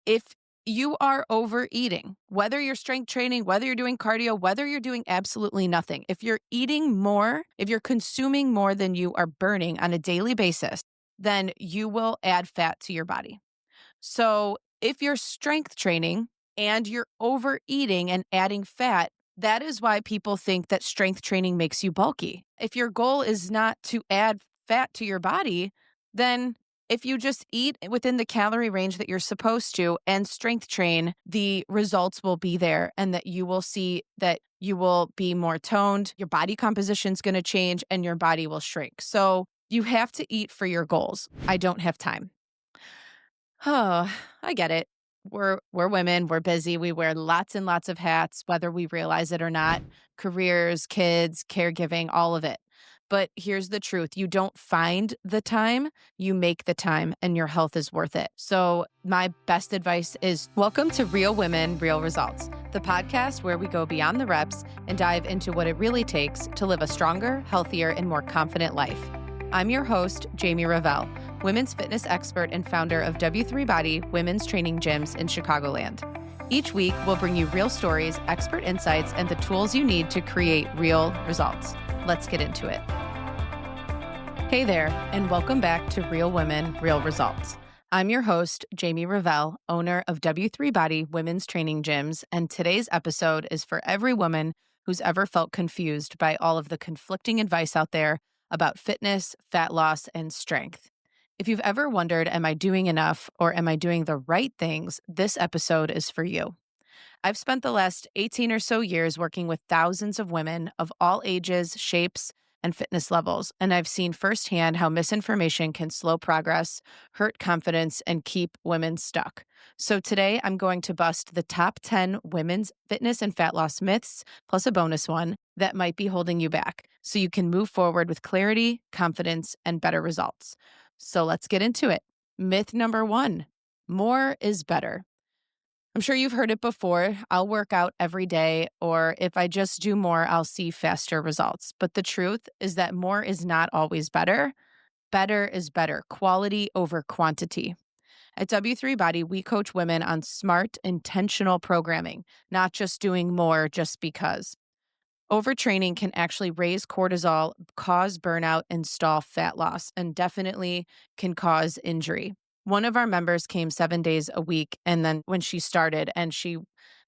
If you are overeating, whether you're strength training, whether you're doing cardio, whether you're doing absolutely nothing, if you're eating more, if you're consuming more than you are burning on a daily basis, then you will add fat to your body. So if you're strength training and you're overeating and adding fat, that is why people think that strength training makes you bulky. If your goal is not to add fat to your body, then if you just eat within the calorie range that you're supposed to and strength train, the results will be there and that you will see that you will be more toned, your body composition is going to change, and your body will shrink. So you have to eat for your goals. I don't have time. Oh, I get it. We're women, we're busy, we wear lots and lots of hats, whether we realize it or not. Careers, kids, caregiving, all of it. But here's the truth. You don't find the time, you make the time, and your health is worth it. So my best advice is welcome to Real Women, Real Results, the podcast where we go beyond the reps and dive into what it really takes to live a stronger, healthier, and more confident life. I'm your host, Jamie Revelle, women's fitness expert and founder of W3 Body Women's Training Gyms in Chicagoland. Each week, we'll bring you real stories, expert insights, and the tools you need to create real results. Let's get into it. Hey there, and welcome back to Real Women, Real Results. I'm your host, Jamie Revelle, owner of W3 Body Women's Training Gyms, and today's episode is for every woman who's ever felt confused by all of the conflicting advice out there about fitness, fat loss, and strength. If you've ever wondered, am I doing enough or am I doing the right things, this episode is for you. I've spent the last 18 or so years working with thousands of women of all ages, shapes, and fitness levels, and I've seen firsthand how misinformation can slow progress, hurt confidence, and keep women stuck. So today, I'm going to bust the top 10 women's fitness and fat loss myths, plus a bonus one, that might be holding you back, so you can move forward with clarity, confidence, and better results. So let's get into it. Myth number 1, more is better. I'm sure you've heard it before. I'll work out every day, or if I just do more, I'll see faster results. But the truth is that more is not always better. Better is better, quality over quantity. At W3 Body, we coach women on smart, intentional programming, not just doing more just because. Overtraining can actually raise cortisol, cause burnout, and stall fat loss, and definitely can cause injury. One of our members came 7 days a week, and then when she started, and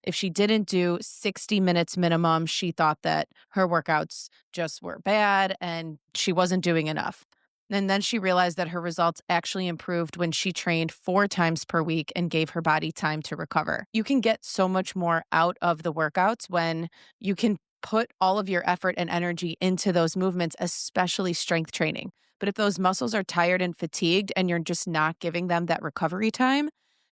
if she didn't do 60 minutes minimum, she thought that her workouts just were bad and she wasn't doing enough. And then she realized that her results actually improved when she trained 4 times per week and gave her body time to recover. You can get so much more out of the workouts when you can put all of your effort and energy into those movements, especially strength training. But if those muscles are tired and fatigued and you're just not giving them that recovery time,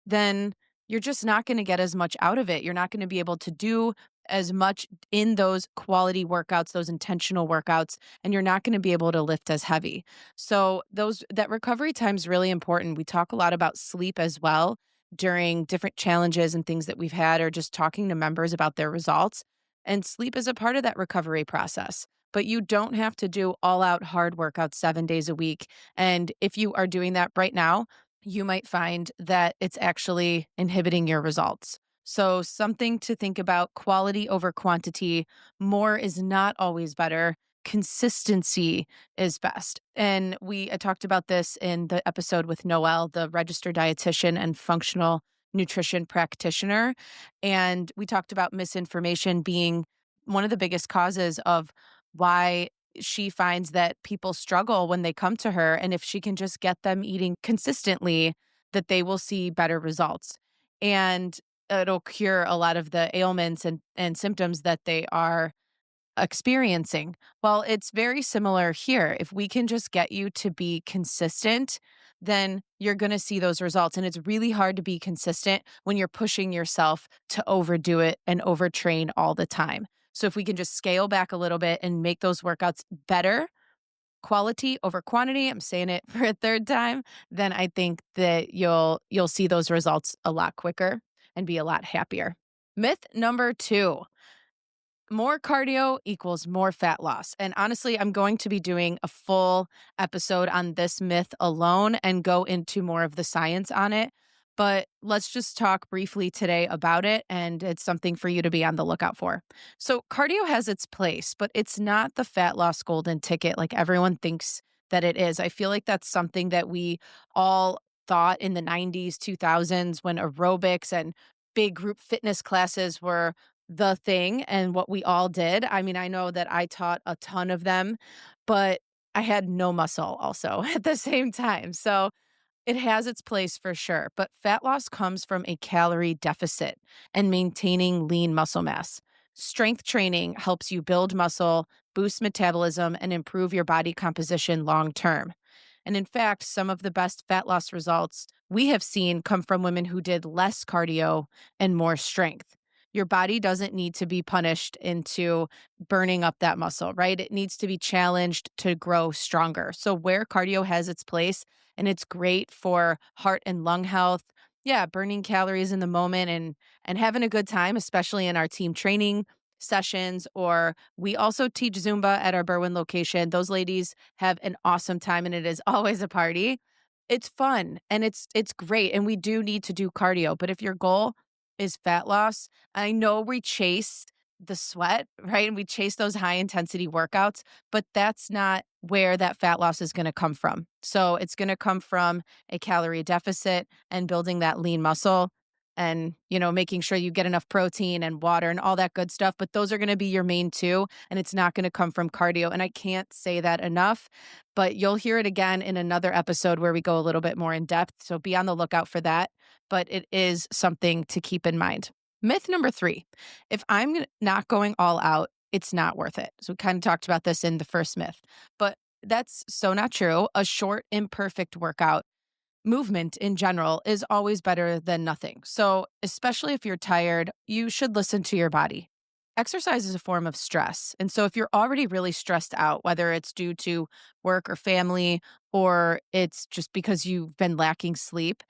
then you're just not going to get as much out of it. You're not going to be able to do as much in those quality workouts, those intentional workouts, and you're not going to be able to lift as heavy. So that recovery time is really important. We talk a lot about sleep as well during different challenges and things that we've had, or just talking to members about their results. And sleep is a part of that recovery process. But you don't have to do all out hard workouts 7 days a week. And if you are doing that right now, you might find that it's actually inhibiting your results. So something to think about: quality over quantity. More is not always better. Consistency is best. And I talked about this in the episode with Noelle, the registered dietitian and functional nutrition practitioner. And we talked about misinformation being one of the biggest causes of why she finds that people struggle when they come to her. And if she can just get them eating consistently, that they will see better results. And it'll cure a lot of the ailments and symptoms that they are experiencing. Well, it's very similar here. If we can just get you to be consistent, then you're going to see those results. And it's really hard to be consistent when you're pushing yourself to overdo it and overtrain all the time. So if we can just scale back a little bit and make those workouts better, quality over quantity, I'm saying it for a third time, then I think that you'll see those results a lot quicker and be a lot happier. Myth number 2. More cardio equals more fat loss. And honestly, I'm going to be doing a full episode on this myth alone and go into more of the science on it. but let's just talk briefly today about it, and it's something for you to be on the lookout for. So, cardio has its place, but it's not the fat loss golden ticket like everyone thinks that it is. I feel like that's something that we all thought in the 90s, 2000s when aerobics and big group fitness classes were the thing and what we all did. I mean, I know that I taught a ton of them, but I had no muscle also at the same time. So, it has its place for sure, but fat loss comes from a calorie deficit and maintaining lean muscle mass. Strength training helps you build muscle, boost metabolism, and improve your body composition long term. And in fact, some of the best fat loss results we have seen come from women who did less cardio and more strength. Your body doesn't need to be punished into burning up that muscle, right? It needs to be challenged to grow stronger. So, where cardio has its place, and it's great for heart and lung health. Yeah, burning calories in the moment and having a good time, especially in our team training sessions. Or we also teach Zumba at our Berwyn location. Those ladies have an awesome time and it is always a party. It's fun and it's great. And we do need to do cardio. But if your goal is fat loss, I know we chase the sweat, right? And we chase those high intensity workouts, but that's not where that fat loss is going to come from. So it's going to come from a calorie deficit and building that lean muscle and, making sure you get enough protein and water and all that good stuff. But those are going to be your main two. And it's not going to come from cardio. And I can't say that enough, but you'll hear it again in another episode where we go a little bit more in depth. So be on the lookout for that. But it is something to keep in mind. Myth number 3, if I'm not going all out, it's not worth it. So we kind of talked about this in the first myth, but that's so not true. A short, imperfect workout movement in general is always better than nothing. So, especially if you're tired, you should listen to your body. Exercise is a form of stress. And so, if you're already really stressed out, whether it's due to work or family, or it's just because you've been lacking sleep,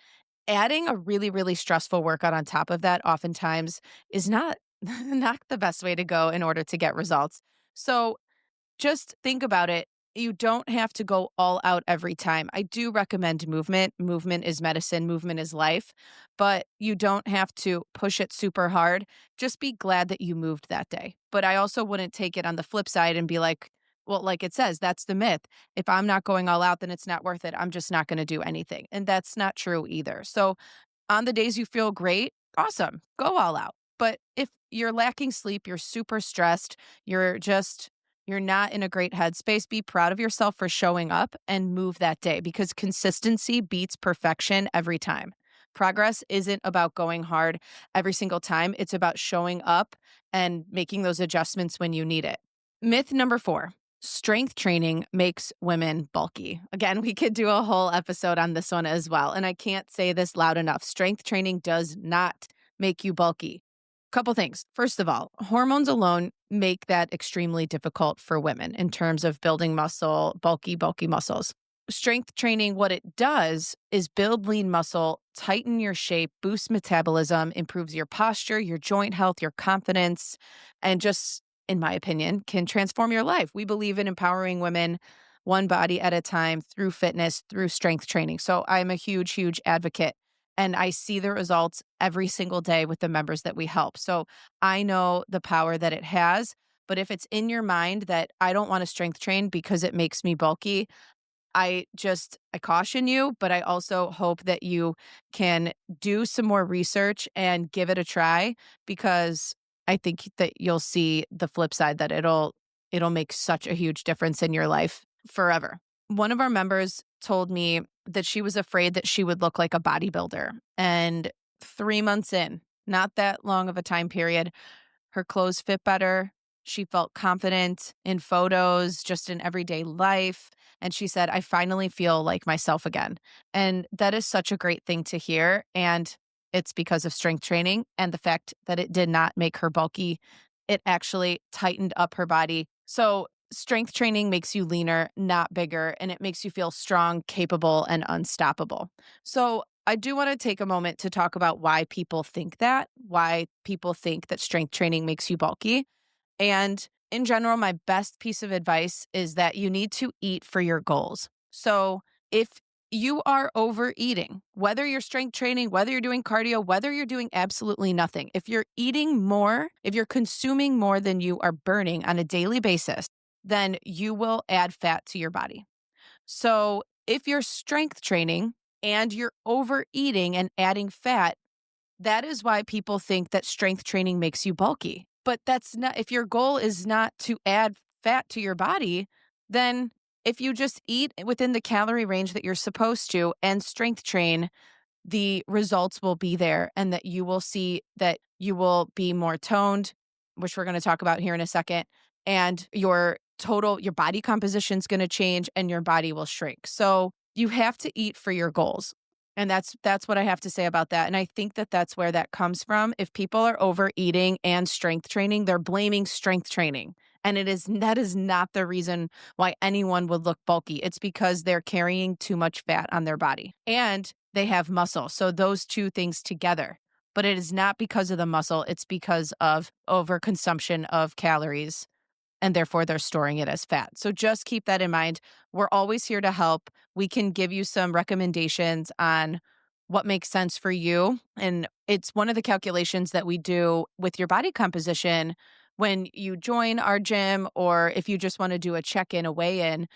adding a really, really stressful workout on top of that oftentimes is not not the best way to go in order to get results. So just think about it. You don't have to go all out every time. I do recommend movement. Movement is medicine, movement is life, but you don't have to push it super hard. Just be glad that you moved that day. But I also wouldn't take it on the flip side and be like, well, like it says, that's the myth. If I'm not going all out, then it's not worth it. I'm just not going to do anything. And that's not true either. So on the days you feel great, awesome, go all out. But if you're lacking sleep, you're super stressed, you're not in a great headspace, be proud of yourself for showing up and move that day because consistency beats perfection every time. Progress isn't about going hard every single time. It's about showing up and making those adjustments when you need it. Myth number 4, strength training makes women bulky. Again, we could do a whole episode on this one as well. And I can't say this loud enough. Strength training does not make you bulky. Couple things. First of all, hormones alone make that extremely difficult for women in terms of building muscle, bulky muscles. Strength training, what it does is build lean muscle, tighten your shape, boost metabolism, improves your posture, your joint health, your confidence, and just, in my opinion, can transform your life. We believe in empowering women one body at a time through fitness, through strength training. So I'm a huge, huge advocate. And I see the results every single day with the members that we help. So I know the power that it has. But if it's in your mind that I don't want to strength train because it makes me bulky, I caution you, but I also hope that you can do some more research and give it a try because I think that you'll see the flip side that it'll make such a huge difference in your life forever. One of our members told me that she was afraid that she would look like a bodybuilder. And 3 months in, not that long of a time period, her clothes fit better. She felt confident in photos, just in everyday life. And she said, I finally feel like myself again. And that is such a great thing to hear. And it's because of strength training and the fact that it did not make her bulky. It actually tightened up her body. So, strength training makes you leaner, not bigger, and it makes you feel strong, capable, and unstoppable. So, I do want to take a moment to talk about why people think that strength training makes you bulky. And in general, my best piece of advice is that you need to eat for your goals. So if You are overeating. Whether you're strength training, whether you're doing cardio, whether you're doing absolutely nothing. If you're eating more, if you're consuming more than you are burning on a daily basis, then you will add fat to your body. So if you're strength training and you're overeating and adding fat, that is why people think that strength training makes you bulky. But that's not, if your goal is not to add fat to your body, then if you just eat within the calorie range that you're supposed to and strength train, the results will be there and that you will see that you will be more toned, which we're going to talk about here in a second, and your body composition is going to change and your body will shrink. So you have to eat for your goals. And that's what I have to say about that. And I think that that's where that comes from. If people are overeating and strength training, they're blaming strength training. And that is not the reason why anyone would look bulky. It's because they're carrying too much fat on their body and they have muscle. So those two things together. But it is not because of the muscle, it's because of overconsumption of calories and therefore they're storing it as fat. So just keep that in mind. We're always here to help. We can give you some recommendations on what makes sense for you. And it's one of the calculations that we do with your body composition when you join our gym or if you just want to do a check-in, a weigh-in.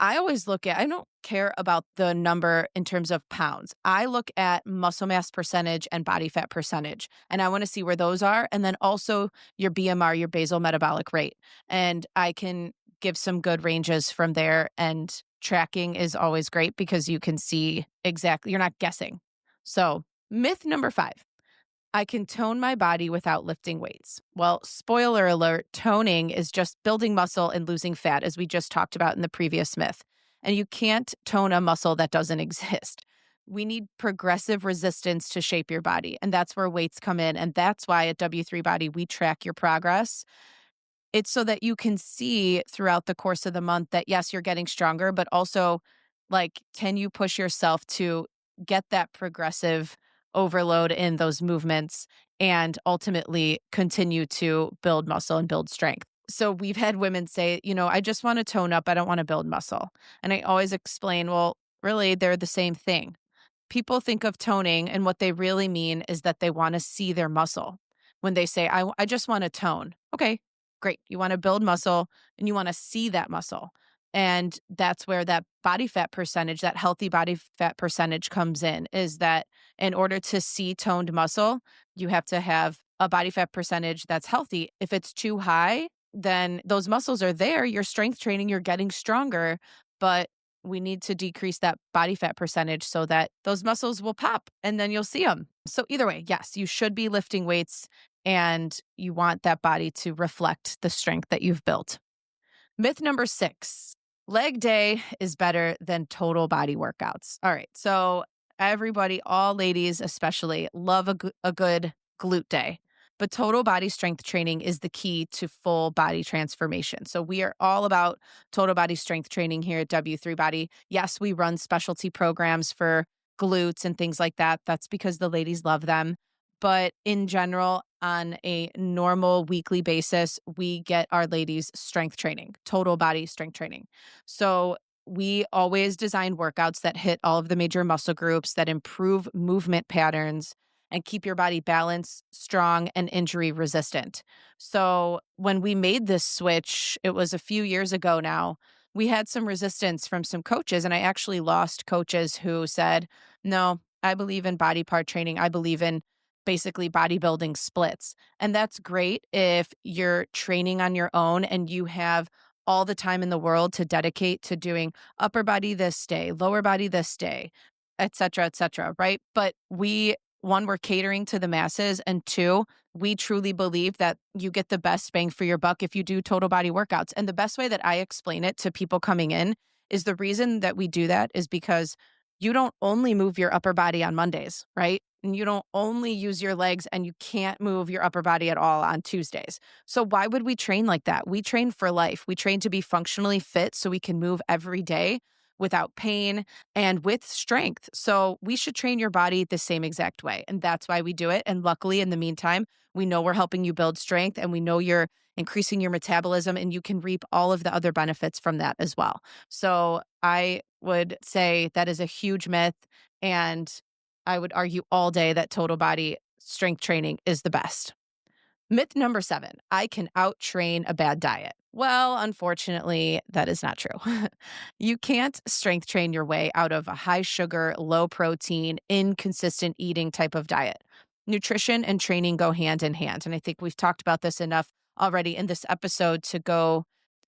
I don't care about the number in terms of pounds. I look at muscle mass percentage and body fat percentage, and I want to see where those are. And then also your BMR, your basal metabolic rate. And I can give some good ranges from there. And tracking is always great because you can see exactly, you're not guessing. So, myth number 5. I can tone my body without lifting weights. Well, spoiler alert, toning is just building muscle and losing fat, as we just talked about in the previous myth. And you can't tone a muscle that doesn't exist. We need progressive resistance to shape your body. And that's where weights come in. And that's why at W3 Body, we track your progress. It's so that you can see throughout the course of the month that, yes, you're getting stronger, but also, like, can you push yourself to get that progressive overload in those movements and ultimately continue to build muscle and build strength? So we've had women say, I just want to tone up. I don't want to build muscle. And I always explain, well, really, they're the same thing. People think of toning, and what they really mean is that they want to see their muscle. When they say, I just want to tone. Okay, great. You want to build muscle and you want to see that muscle. And that's where that body fat percentage, that healthy body fat percentage comes in, is that in order to see toned muscle, you have to have a body fat percentage that's healthy. If it's too high, then those muscles are there. You're strength training, you're getting stronger, but we need to decrease that body fat percentage so that those muscles will pop and then you'll see them. So either way, yes, you should be lifting weights and you want that body to reflect the strength that you've built. Myth number 6, leg day is better than total body workouts. All right. So everybody, all ladies especially, love a good glute day. But total body strength training is the key to full body transformation. So we are all about total body strength training here at W3 Body. Yes, we run specialty programs for glutes and things like that. That's because the ladies love them. But in general, on a normal weekly basis, we get our ladies strength training, total body strength training. So we always design workouts that hit all of the major muscle groups, that improve movement patterns and keep your body balanced, strong, and injury resistant. So when we made this switch, it was a few years ago now, we had some resistance from some coaches. And I actually lost coaches who said, no, I believe in body part training. I believe in basically bodybuilding splits. And that's great if you're training on your own and you have all the time in the world to dedicate to doing upper body this day, lower body this day, et cetera, right? But one, we're catering to the masses, and 2, we truly believe that you get the best bang for your buck if you do total body workouts. And the best way that I explain it to people coming in is the reason that we do that is because you don't only move your upper body on Mondays, right? And you don't only use your legs and you can't move your upper body at all on Tuesdays. So why would we train like that? We train for life. We train to be functionally fit so we can move every day without pain and with strength. So we should train your body the same exact way. And that's why we do it. And luckily, in the meantime, we know we're helping you build strength and we know you're increasing your metabolism and you can reap all of the other benefits from that as well. So I would say that is a huge myth. And I would argue all day that total body strength training is the best. Myth number 7, I can out-train a bad diet. Well, unfortunately, that is not true. You can't strength train your way out of a high sugar, low protein, inconsistent eating type of diet. Nutrition and training go hand in hand. And I think we've talked about this enough already in this episode to go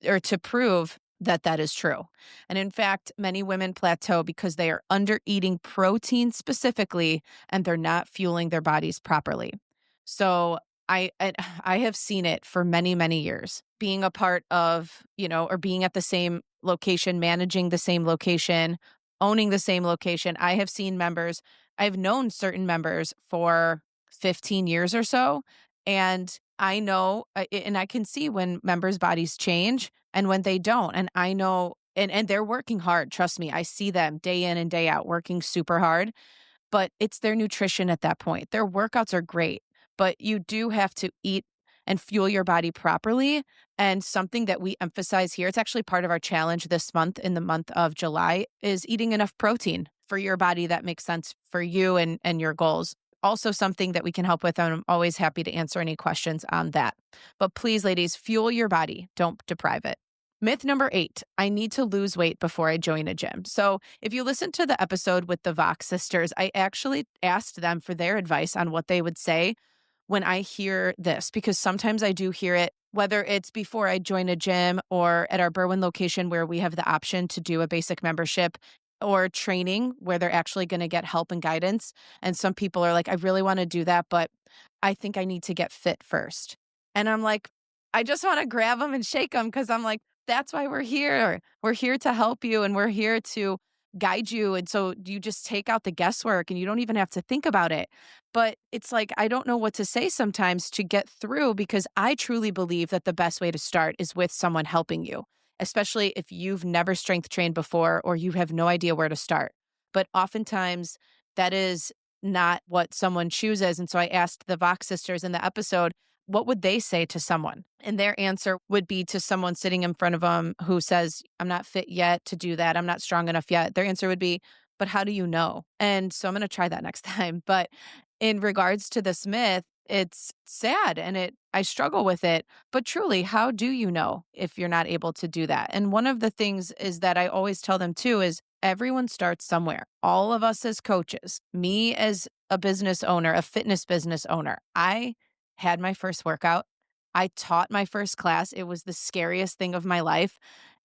or to prove that that is true. And in fact, many women plateau because they are under eating protein specifically and they're not fueling their bodies properly. So I have seen it for many, many years. Being a part of, or being at the same location, managing the same location, owning the same location. I have seen members, I've known certain members for 15 years or so. And I know, and I can see when members' bodies change and when they don't. And I know, and they're working hard. Trust me, I see them day in and day out working super hard, but it's their nutrition at that point. Their workouts are great, but you do have to eat and fuel your body properly. And something that we emphasize here, it's actually part of our challenge this month in the month of July, is eating enough protein for your body that makes sense for you and your goals. Also something that we can help with, and I'm always happy to answer any questions on that. But please, ladies, fuel your body. Don't deprive it. Myth number 8, I need to lose weight before I join a gym. So if you listen to the episode with the Vox sisters, I actually asked them for their advice on what they would say when I hear this, because sometimes I do hear it, whether it's before I join a gym or at our Berwyn location where we have the option to do a basic membership or training where they're actually going to get help and guidance. And some people are like, I really want to do that, but I think I need to get fit first. And I'm like, I just want to grab them and shake them because I'm like, that's why we're here. We're here to help you and we're here to guide you. And so you just take out the guesswork and you don't even have to think about it. But it's like, I don't know what to say sometimes to get through because I truly believe that the best way to start is with someone helping you, especially if you've never strength trained before or you have no idea where to start. But oftentimes that is not what someone chooses. And so I asked the Vox sisters in the episode, what would they say to someone? And their answer would be to someone sitting in front of them who says, I'm not fit yet to do that. I'm not strong enough yet. Their answer would be, but how do you know? And so I'm going to try that next time. But in regards to this myth, it's sad and I struggle with it. But truly, how do you know if you're not able to do that? And one of the things is that I always tell them too is everyone starts somewhere. All of us as coaches, me as a business owner, a fitness business owner, I had my first workout. I taught my first class. It was the scariest thing of my life.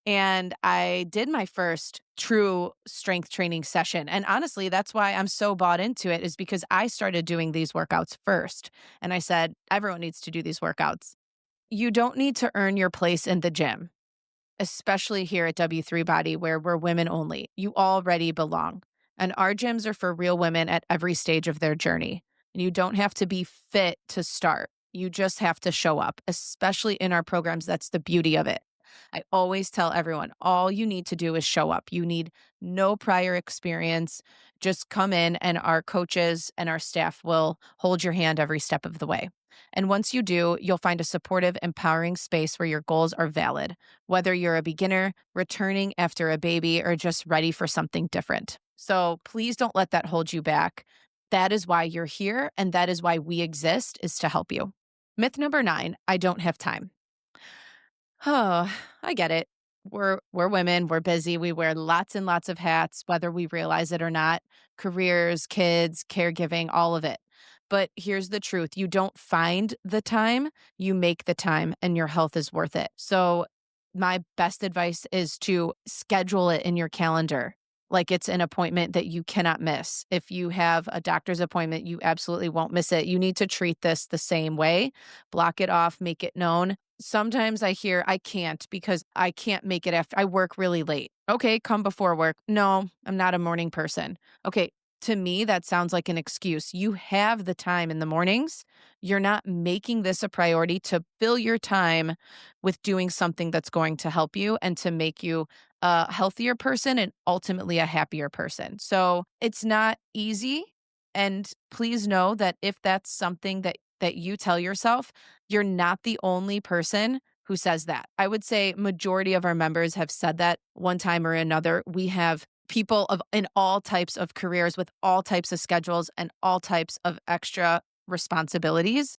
And I did my first true strength training session. And honestly, that's why I'm so bought into it, is because I started doing these workouts first. And I said, everyone needs to do these workouts. You don't need to earn your place in the gym, especially here at W3 Body, where we're women only. You already belong. And our gyms are for real women at every stage of their journey. And you don't have to be fit to start. You just have to show up, especially in our programs. That's the beauty of it. I always tell everyone, all you need to do is show up. You need no prior experience. Just come in and our coaches and our staff will hold your hand every step of the way. And once you do, you'll find a supportive, empowering space where your goals are valid, whether you're a beginner, returning after a baby, or just ready for something different. So please don't let that hold you back. That is why you're here, and that is why we exist, is to help you. Myth number 9, I don't have time. Oh, I get it. We're women, we're busy, we wear lots and lots of hats, whether we realize it or not. Careers, kids, caregiving, all of it. But here's the truth. You don't find the time, you make the time, and your health is worth it. So my best advice is to schedule it in your calendar like it's an appointment that you cannot miss. If you have a doctor's appointment, you absolutely won't miss it. You need to treat this the same way. Block it off, make it known. Sometimes I hear I can't because I can't make it after I work really late. Okay, come before work. No, I'm not a morning person. Okay, to me, that sounds like an excuse. You have the time in the mornings. You're not making this a priority to fill your time with doing something that's going to help you and to make you a healthier person and ultimately a happier person. So it's not easy. And please know that if that's something that you tell yourself, you're not the only person who says that. I would say majority of our members have said that one time or another. We have people in all types of careers with all types of schedules and all types of extra responsibilities.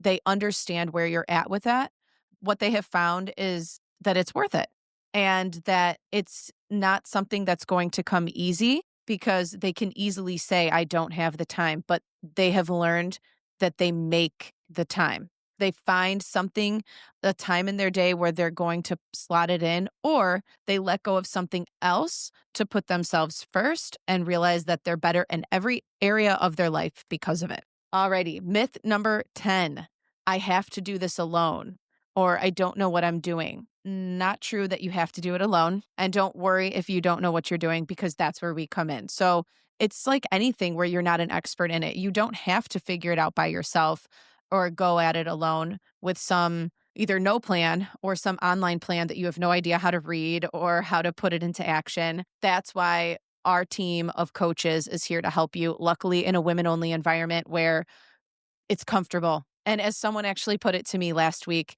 They understand where you're at with that. What they have found is that it's worth it and that it's not something that's going to come easy because they can easily say, I don't have the time, but they have learned that they make the time. They find something, a time in their day where they're going to slot it in, or they let go of something else to put themselves first and realize that they're better in every area of their life because of it. Alrighty, myth number 10. I have to do this alone, or I don't know what I'm doing. Not true that you have to do it alone. And don't worry if you don't know what you're doing, because that's where we come in. So it's like anything where you're not an expert in it. You don't have to figure it out by yourself or go at it alone with some either no plan or some online plan that you have no idea how to read or how to put it into action. That's why our team of coaches is here to help you, luckily in a women-only environment where it's comfortable. And as someone actually put it to me last week,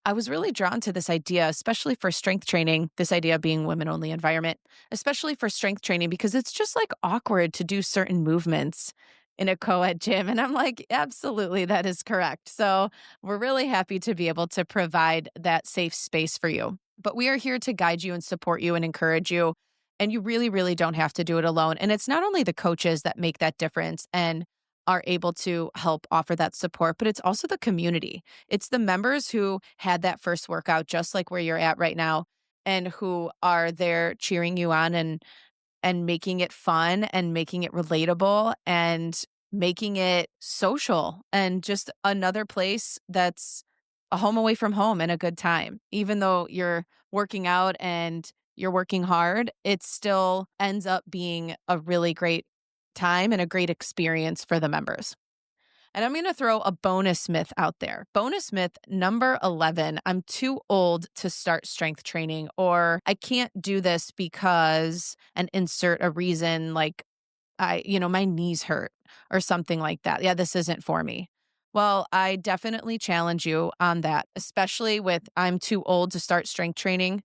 I was really drawn to this idea, especially for strength training, this idea of being women-only environment, especially for strength training, because it's just like awkward to do certain movements in a co-ed gym. And I'm like, absolutely, that is correct. So we're really happy to be able to provide that safe space for you. But we are here to guide you and support you and encourage you. And you really, really don't have to do it alone. And it's not only the coaches that make that difference and are able to help offer that support, but it's also the community. It's the members who had that first workout, just like where you're at right now, and who are there cheering you on and making it fun and making it relatable and making it social and just another place that's a home away from home and a good time. Even though you're working out and you're working hard, it still ends up being a really great time and a great experience for the members. And I'm going to throw a bonus myth out there. Bonus myth number 11. I'm too old to start strength training, or I can't do this because, and insert a reason like my knees hurt or something like that. Yeah, this isn't for me. Well, I definitely challenge you on that, especially with I'm too old to start strength training.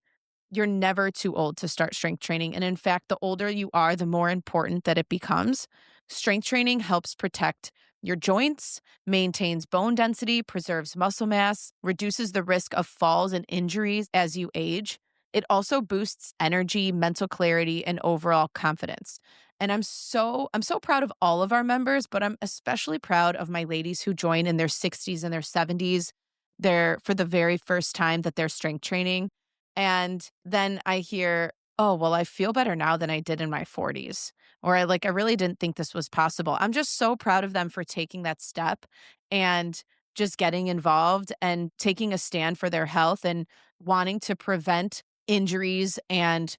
You're never too old to start strength training. And in fact, the older you are, the more important that it becomes. Strength training helps protect your joints, maintains bone density, preserves muscle mass, reduces the risk of falls and injuries as you age. It also boosts energy, mental clarity, and overall confidence. And I'm so proud of all of our members, but I'm especially proud of my ladies who join in their 60s and their 70s. They're for the very first time that they're strength training. And then I hear, oh, well, I feel better now than I did in my 40s. Or I really didn't think this was possible. I'm just so proud of them for taking that step and just getting involved and taking a stand for their health and wanting to prevent injuries and,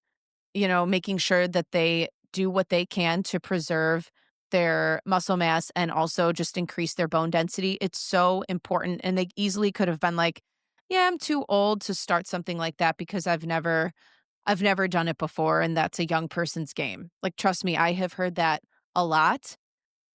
making sure that they do what they can to preserve their muscle mass and also just increase their bone density. It's so important. And they easily could have been like, yeah, I'm too old to start something like that because I've never done it before and that's a young person's game. Like trust me, I have heard that a lot,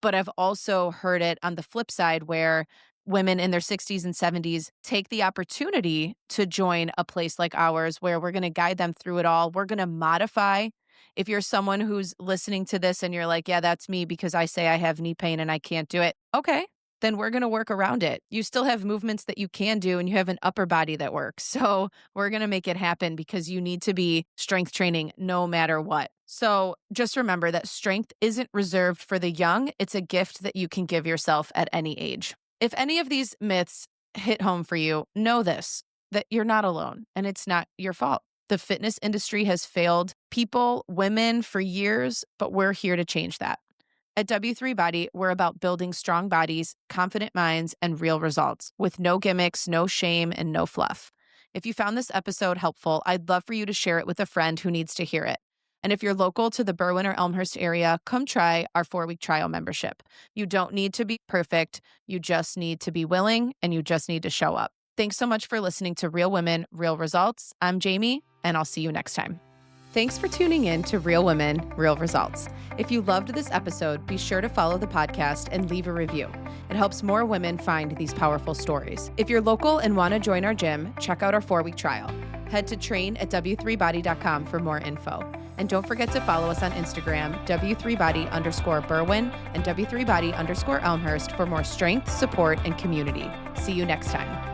but I've also heard it on the flip side where women in their 60s and 70s take the opportunity to join a place like ours where we're going to guide them through it all. We're going to modify. If you're someone who's listening to this and you're like, yeah, that's me because I say I have knee pain and I can't do it. Okay, then we're going to work around it. You still have movements that you can do and you have an upper body that works. So we're going to make it happen because you need to be strength training no matter what. So just remember that strength isn't reserved for the young. It's a gift that you can give yourself at any age. If any of these myths hit home for you, know this, that you're not alone and it's not your fault. The fitness industry has failed people, women for years, but we're here to change that. At W3 Body, we're about building strong bodies, confident minds, and real results with no gimmicks, no shame, and no fluff. If you found this episode helpful, I'd love for you to share it with a friend who needs to hear it. And if you're local to the Berwyn or Elmhurst area, come try our 4-week trial membership. You don't need to be perfect. You just need to be willing and you just need to show up. Thanks so much for listening to Real Women, Real Results. I'm Jamie, and I'll see you next time. Thanks for tuning in to Real Women, Real Results. If you loved this episode, be sure to follow the podcast and leave a review. It helps more women find these powerful stories. If you're local and want to join our gym, check out our 4-week trial. Head to train@w3body.com for more info. And don't forget to follow us on Instagram, w3body_Berwyn and w3body_Elmhurst for more strength, support, and community. See you next time.